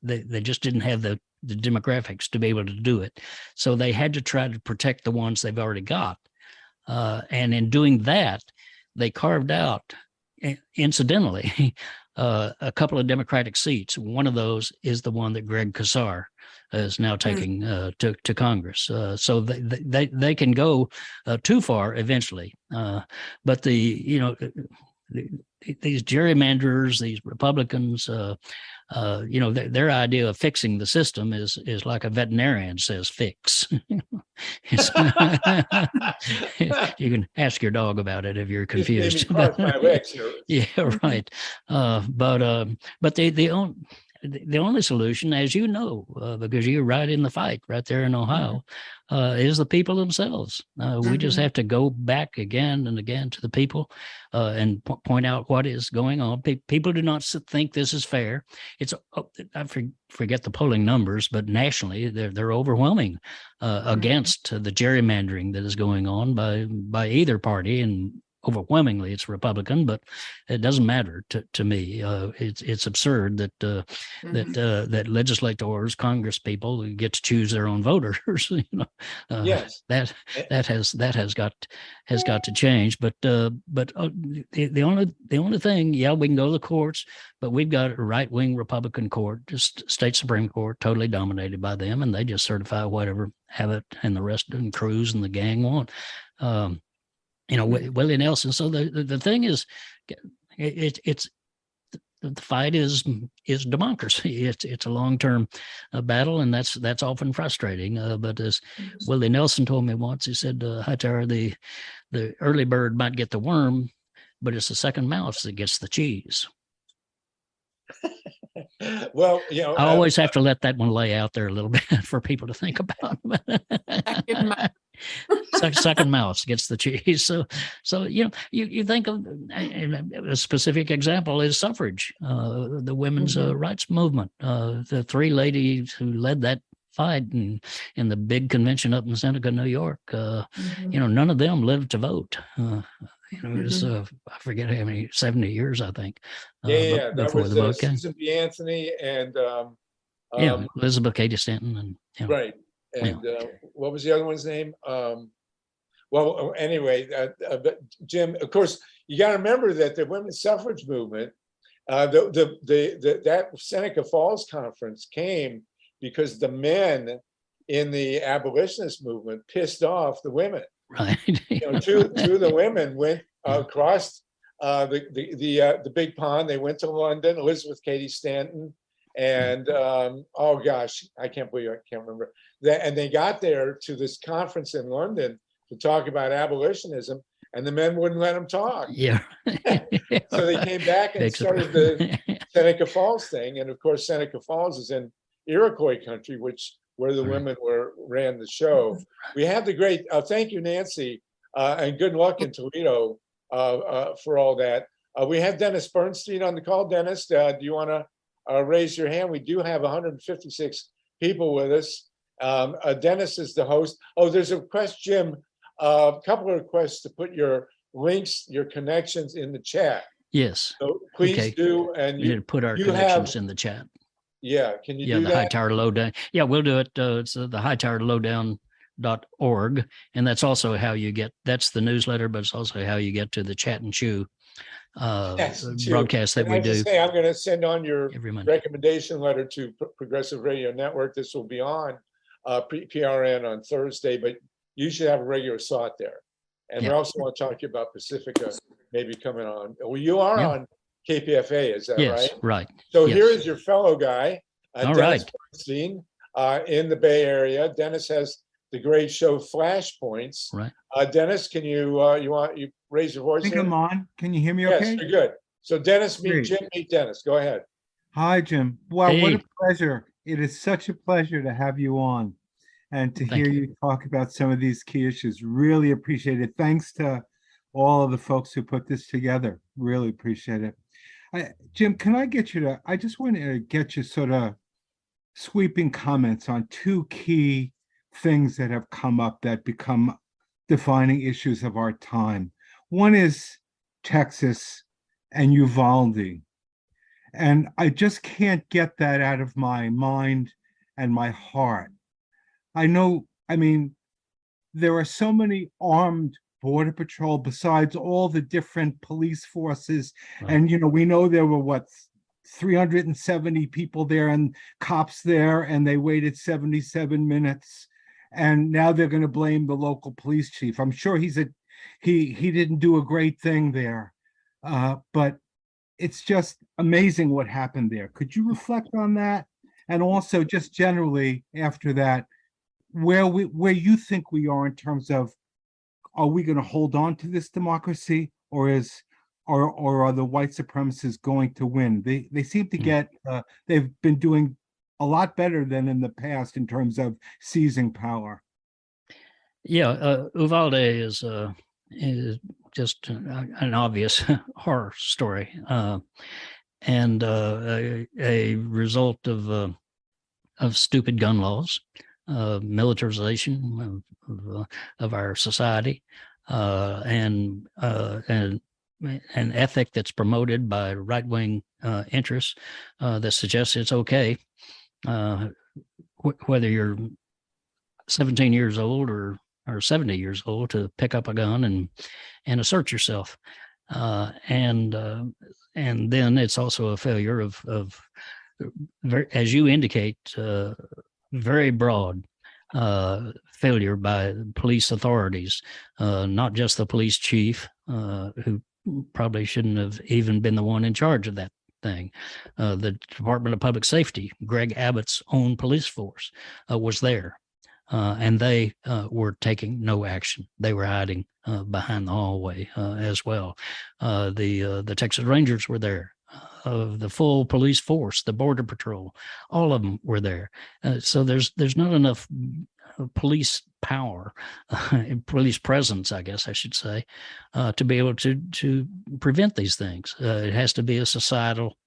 They just didn't have the demographics to be able to do it. So they had to try to protect the ones they've already got. And in doing that, they carved out, incidentally, a couple of Democratic seats. One of those is the one that Greg Casar is now taking to Congress. So they can go too far eventually. But these gerrymanders, these Republicans, their idea of fixing the system is like a veterinarian says fix. You can ask your dog about it if you're confused. Yeah, right. But the only solution, as you know, because you're right in the fight right there in Ohio, is the people themselves. We just have to go back again and again to the people and point out what is going on. People do not think this is fair. It's I forget the polling numbers, but nationally they're overwhelming against the gerrymandering that is going on by either party, and overwhelmingly it's Republican, but it doesn't matter to me. It's absurd that legislators, Congress people get to choose their own voters. Yes, that has got to change. But the only thing, we can go to the courts, but we've got a right-wing Republican court, just state Supreme Court, totally dominated by them, and they just certify whatever Abbott and the rest of them, Cruz and the gang want. Willie Nelson. So the thing is, it's the fight is democracy. It's a long-term battle, and that's often frustrating. But as Willie Nelson told me once, he said, Hightower, the early bird might get the worm, but it's the second mouse that gets the cheese. Well, I always have to let that one lay out there a little bit for people to think about. Second mouse gets the cheese. So you think of a specific example is suffrage, the women's rights movement. The 3 ladies who led that fight in the big convention up in Seneca, New York. None of them lived to vote. It was I forget how many, 70 years, I think. That was Susan B. Anthony and Elizabeth Cady Stanton and right. And what was the other one's name? Well, anyway, but Jim, of course, you got to remember that the women's suffrage movement, that Seneca Falls conference came because the men in the abolitionist movement pissed off the women. Right. Two of the women went across the big pond. They went to London. Elizabeth Cady Stanton and oh gosh, I can't remember that. And they got there to this conference in London to talk about abolitionism, and the men wouldn't let them talk. Yeah. So they came back and started the Seneca Falls thing. And of course, Seneca Falls is in Iroquois country, where the women ran the show. We had the great, thank you, Nancy, and good luck in Toledo for all that. We have Dennis Bernstein on the call. Dennis, do you want to raise your hand? We do have 156 people with us. Dennis is the host. Oh, there's a request, Jim, a couple of requests to put your links, your connections in the chat. Yes. So please Okay. do. And We need to you, put our you connections have, in the chat. yeah, can you Yeah, do the that? Hightower Lowdown. Yeah, we'll do it. It's the hightowerlowdown.org. And that's also how you get, that's the newsletter, but it's also how you get to the Chat and Chew Yes, too. broadcast that And we I just do say, I'm going to send on your every Monday. recommendation letter to Progressive Radio Network. This will be on PRN on Thursday, but you should have a regular slot there. And we Yeah. also want to talk to you about Pacifica maybe coming on. Well, you are Yeah. on KPFA, is that Yes, right? right. So Yes. here is your fellow guy, All Dennis right. Bernstein, in the Bay Area. Dennis has the great show Flashpoints. Right. Dennis, can you raise your voice I think here? I'm on. Can you hear me Yes, okay? you're good. So Dennis, meet Great. Jim, meet Dennis. Go ahead. Hi, Jim. Well, what Hey. a pleasure. It is such a pleasure to have you on and to Thank hear you talk about some of these key issues. Really appreciate it. Thanks to all of the folks who put this together. Really appreciate it. Jim, can I get you to, I just want to get you sort of sweeping comments on two key things that have come up that become defining issues of our time. One is Texas and Uvalde. And I just can't get that out of my mind and my heart. I know, I mean, there are so many armed Border Patrol besides all the different police forces. Right. And, you know, we know there were what, 370 people there and cops there, and they waited 77 minutes. And now they're going to blame the local police chief. I'm sure he didn't do a great thing there. But it's just amazing what happened there. Could you reflect on that? And also just generally after that, where you think we are in terms of, are we going to hold on to this democracy, or are the white supremacists going to win? They seem to get, they've been doing a lot better than in the past in terms of seizing power. Yeah, Uvalde is just an obvious horror story, and a result of stupid gun laws, militarization of our society, and an ethic that's promoted by right-wing interests that suggests it's okay, whether you're 17 years old or 70 years old, to pick up a gun and assert yourself. And then it's also a failure of as you indicate, very broad failure by police authorities, not just the police chief, who probably shouldn't have even been the one in charge of that thing. The Department of Public Safety, Greg Abbott's own police force, was there. And they were taking no action. They were hiding behind the hallway as well. The Texas Rangers were there. The full police force, the Border Patrol, all of them were there. So there's not enough police power, police presence, I guess I should say, to be able to prevent these things. It has to be a societal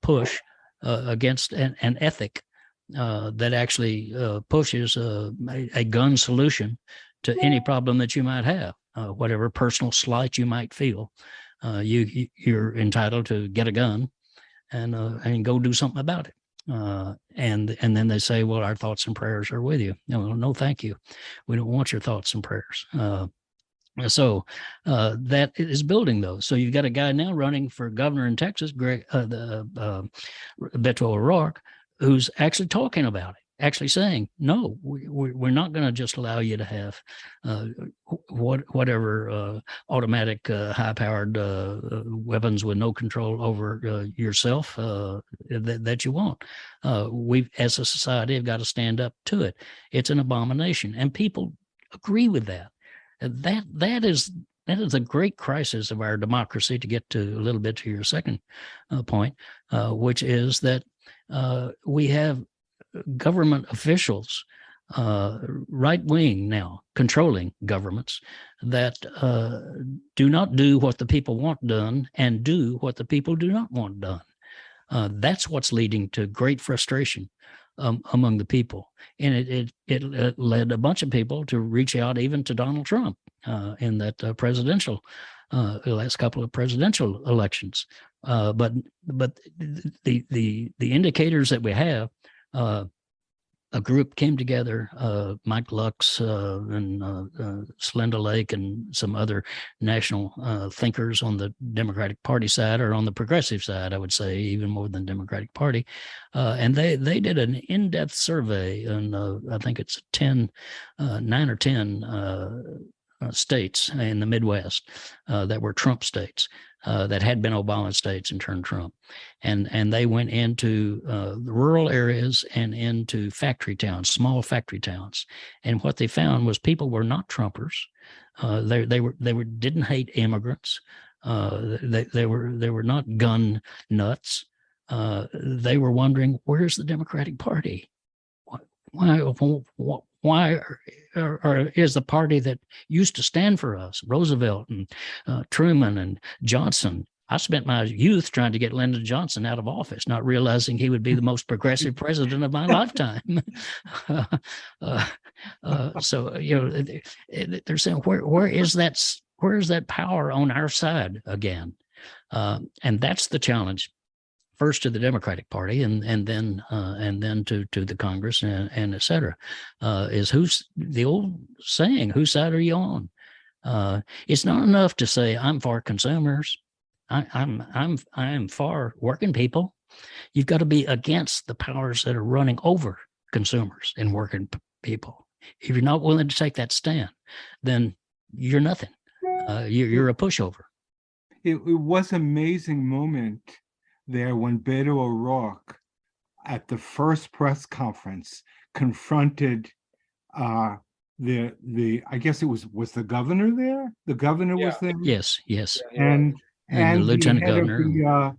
push against an ethic that actually pushes a gun solution to any problem that you might have, whatever personal slight you might feel. You're entitled to get a gun and go do something about it. And then they say, well, our thoughts and prayers are with you. No, thank you. We don't want your thoughts and prayers. So that is building those. So you've got a guy now running for governor in Texas, Beto O'Rourke, who's actually talking about it, actually saying, no, we're not going to just allow you to have whatever automatic high-powered weapons with no control over yourself that you want. We, as a society, have got to stand up to it. It's an abomination, and people agree with that. That is a great crisis of our democracy, to get to a little bit to your second point, which is that we have government officials, right wing now, controlling governments that do not do what the people want done and do what the people do not want done. That's what's leading to great frustration among the people. And it led a bunch of people to reach out even to Donald Trump in that the last couple of presidential elections. But the indicators that we have, a group came together, Mike Lux and Slenda Lake and some other national thinkers on the Democratic Party side, or on the progressive side, I would say, even more than Democratic Party. And they did an in-depth survey, and I think it's 9 or 10 states in the Midwest that were Trump states, that had been Obama states and turned Trump. And they went into the rural areas and into factory towns, small factory towns. And what they found was people were not Trumpers. They didn't hate immigrants. They were not gun nuts. They were wondering, where's the Democratic Party? Why is the party that used to stand for us, Roosevelt and Truman and Johnson? I spent my youth trying to get Lyndon Johnson out of office, not realizing he would be the most progressive president of my lifetime. So, you know, they're saying, where is that power on our side again? And that's the challenge. First to the Democratic Party, and then to the Congress and et cetera, is who's the old saying, whose side are you on? It's not enough to say I'm for consumers. I'm for working people. You've got to be against the powers that are running over consumers and working people. If you're not willing to take that stand, then you're nothing. You're a pushover. It was an amazing moment there when Beto O'Rourke at the first press conference confronted the I guess it was the governor there? The governor was there? Yes. And the lieutenant head of governor.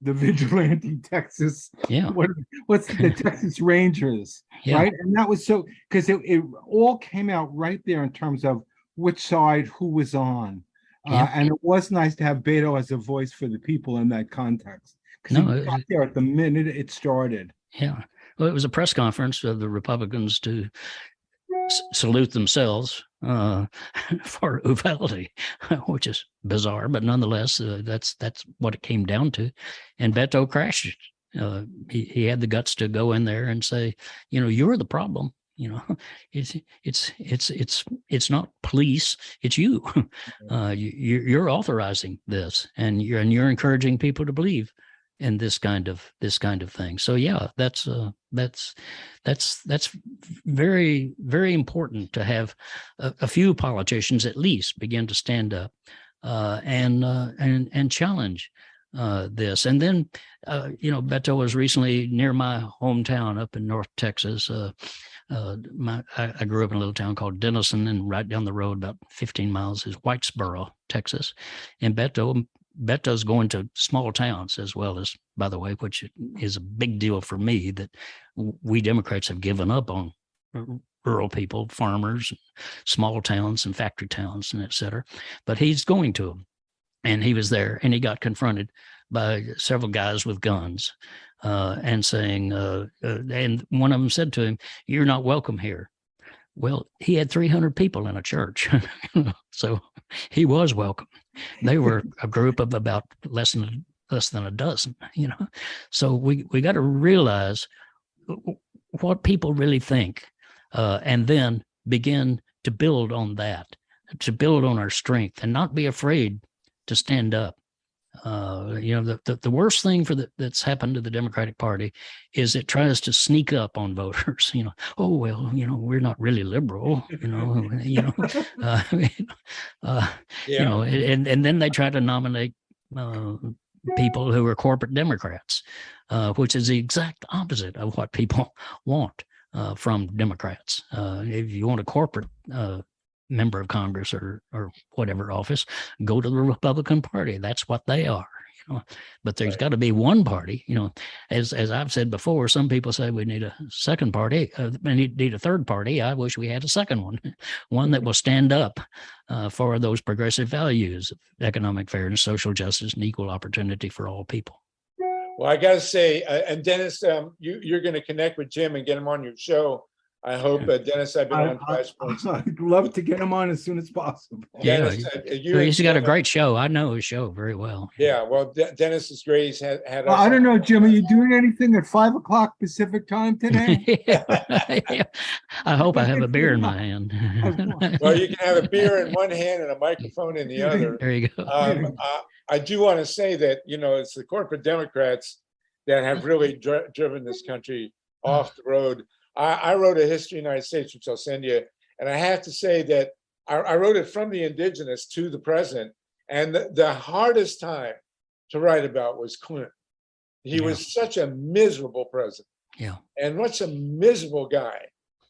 the vigilante Texas. Yeah. What's the Texas Rangers? Yeah. Right. And that was so, because it all came out right there in terms of which side who was on. And it was nice to have Beto as a voice for the people in that context, because he got there at the minute it started. Yeah. Well, it was a press conference of the Republicans to salute themselves for Uvalde, which is bizarre, but nonetheless, that's what it came down to. And Beto crashed it. He had the guts to go in there and say, you know, you're the problem. You know, it's not police, it's you. You're authorizing this, and you're encouraging people to believe in this kind of thing. So yeah, that's very, very important to have a few politicians at least begin to stand up and challenge this. And then you know, Beto was recently near my hometown up in North Texas. I grew up in a little town called Denison, and right down the road about 15 miles is Whitesboro, Texas. And Beto's going to small towns as well, as, by the way, which is a big deal for me, that we Democrats have given up on rural people, farmers, small towns and factory towns and et cetera. But he's going to them. And he was there, and he got confronted by several guys with guns and saying, and one of them said to him, "You're not welcome here." Well, he had 300 people in a church, so he was welcome. They were a group of about less than a dozen, you know. So we got to realize what people really think, and then begin to build on that, to build on our strength, and not be afraid to stand up. You know, the worst thing that's happened to the Democratic Party is it tries to sneak up on voters. You know, oh well, you know, we're not really liberal. You know, you know, and then they try to nominate people who are corporate Democrats, which is the exact opposite of what people want from Democrats. If you want a corporate member of Congress or whatever office, go to the Republican Party. That's what they are, you know. But there's got to be one party, you know. As I've said before, some people say we need a second party, we need a third party. I wish we had a second one that will stand up for those progressive values of economic fairness, social justice, and equal opportunity for all people. Well, I gotta say, and Dennis, you're gonna connect with Jim and get him on your show. I hope, Dennis, I've been on Flashpoints. I'd love to get him on as soon as possible. Dennis, He's got a great show. I know his show very well. Yeah, well, Dennis is great. He's had us I don't on. know, Jim, are you doing anything at 5 o'clock Pacific time today? Yeah. I hope I have a beer in my hand. Well, you can have a beer in one hand and a microphone in the other. There you go. I do want to say that, it's the corporate Democrats that have really driven this country off the road. I wrote a history of the United States, which I'll send you. And I have to say that I wrote it from the indigenous to the present. And the hardest time to write about was Clinton. He was such a miserable president. Yeah. And such a miserable guy.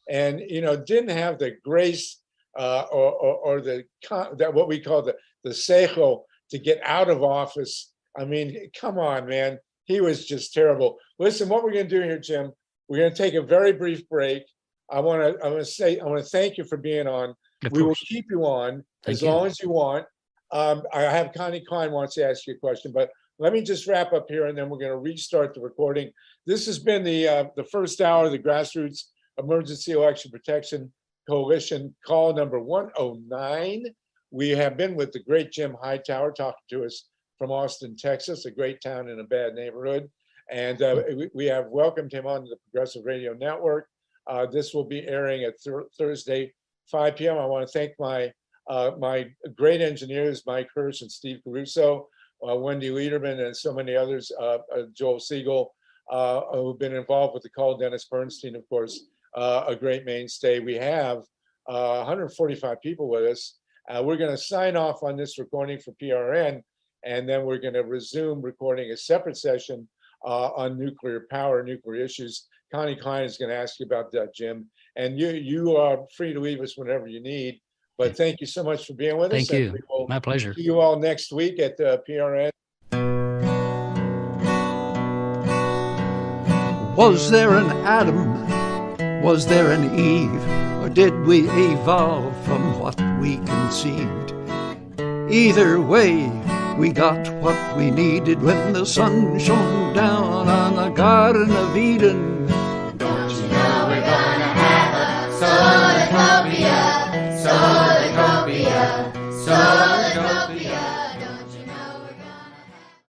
And, didn't have the grace or that what we call the seichel to get out of office. I mean, come on, man. He was just terrible. Listen, what we're going to do here, Jim, we're going to take a very brief break. I want to thank you for being on. We will keep you on as long as you want. I have Connie Klein wants to ask you a question, but let me just wrap up here and then we're going to restart the recording. This has been the first hour of the Grassroots Emergency Election Protection Coalition, call number 109. We have been with the great Jim Hightower talking to us from Austin, Texas, a great town in a bad neighborhood. And we have welcomed him onto the Progressive Radio Network. This will be airing at Thursday, 5 p.m. I want to thank my great engineers, Mike Hirsch and Steve Caruso, Wendy Liederman, and so many others, Joel Siegel, who've been involved with the call, Dennis Bernstein, of course, a great mainstay. We have 145 people with us. We're going to sign off on this recording for PRN, and then we're going to resume recording a separate session on nuclear power, nuclear issues. Connie Klein is going to ask you about that, Jim. And you are free to leave us whenever you need. But thank you so much for being with us. Thank you. My pleasure. See you all next week at PRN. Was there an Adam? Was there an Eve? Or did we evolve from what we conceived? Either way, we got what we needed when the sun shone down on the Garden of Eden. Don't you know we're gonna have a Solartopia, Solartopia, Solartopia.